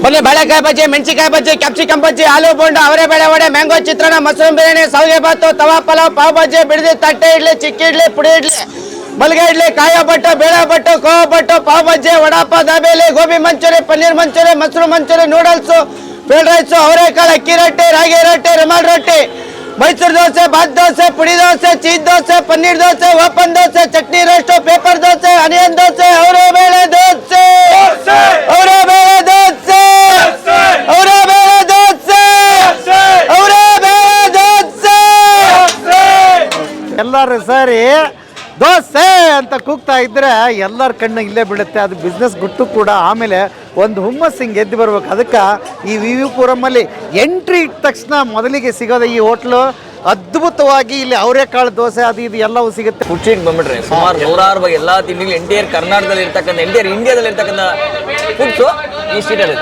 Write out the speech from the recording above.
ಬನ್ನಿ ಬಾಳೆಕಾಯಿ ಬಜ್ಜಿ, ಮೆಣಸಿಕಾಯಿ ಬಜ್ಜಿ, ಕ್ಯಾಪ್ಸಿಕಮ್ ಬಜ್ಜಿ, ಆಲೂ ಬೋಂಡ, ಅವರೆ ಬೇಳೆ ವಡೆ, ಮ್ಯಾಂಗೋ ಚಿತ್ರಾನ್ನ, ಮಶ್ರೂಮ್ ಬಿರಿಯಾನಿ, ಸಾವಿಗೆ ಬಾತು, ತವಾ ಪಲಾವ್, ಪಾವ್ ಬಜ್ಜಿ, ಬಿಡದಿ, ತಟ್ಟೆ ಇಡ್ಲಿ, ಚಿಕ್ಕಿ ಇಡ್ಲಿ, ಪುಡಿ ಇಡ್ಲಿ, ಮಲ್ಗೆ ಇಡ್ಲಿ, ಕಾಯ ಬಟ್ಟು, ಬೇಳೆ ಬಟ್ಟು, ಕೋವಾ ಬಟ್ಟು, ಪಾವ್ ಬಜ್ಜಿ, ವಡಾಪ, dabeli, gobi manchuri, paneer manchuri, mushroom manchuri, noodles, fried rice, ಅವರೆಕಾಳು, ಅಕ್ಕಿ ರೊಟ್ಟಿ, ರಾಗಿ ರೊಟ್ಟಿ, ರುಮಾಲ್ ರೊಟ್ಟಿ, ಮೈಸೂರು ದೋಸೆ, ಬಾತ್ ದೋಸೆ, ಪುಡಿ dosa, cheese dosa, paneer dosa, open dosa, chutney roast, paper dosa, onion dosa, ಅವರೆ ಬೇಳೆ ದೋಸೆ, ಅವರೆ ಬೇಳೆ ದೋಸೆ, ಅವರೆ ಬೇಳೆ ದೋಸೆ, ಅವರೆ ಬೇಳೆ ದೋಸೆ. ಎಲ್ಲರೂ ಸರಿ ದೋಸೆ ಅಂತ ಕೂಗ್ತಾ ಇದ್ರೆ ಎಲ್ಲರ ಕಣ್ಣು ಇಲ್ಲೇ ಬೀಳುತ್ತೆ. ಅದು ಬಿಸ್ನೆಸ್ ಗುಟ್ಟು ಕೂಡ. ಆಮೇಲೆ ಒಂದು ಹುಮ್ಮಸ್ ಹಿಂಗೆ ಎದ್ದು ಬರ್ಬೇಕು. ಅದಕ್ಕೆ ಈ ವಿ ವಿ ಪುರಮಲ್ಲಿ ಎಂಟ್ರಿ ಇಟ್ಟ ತಕ್ಷಣ ಮೊದಲಿಗೆ ಸಿಗೋದು ಈ ಹೋಟ್ಲು. ಅದ್ಭುತವಾಗಿ ಇಲ್ಲಿ ಅವರೆಕಾಳು ದೋಸೆ ಅದು ಇದು ಎಲ್ಲವೂ ಸಿಗುತ್ತೆ. ಫುಡ್ ಸ್ಟ್ರೀಟ್ ಬಂದ್ಬಿಟ್ರೆ ಸುಮಾರು 106 ಬಗ್ಗೆ ಎಲ್ಲ ತಿಂಡಿಗಳು ಎಂಟಿಯರ್ ಕರ್ನಾಟಕದಲ್ಲಿ ಇರ್ತಕ್ಕಂಥ, ಎಂಟಿಯರ್ ಇಂಡಿಯಾದಲ್ಲಿ ಇರ್ತಕ್ಕಂಥ ಫುಡ್ಸು ಈ ಸ್ಟ್ರೀಟಲ್ಲಿ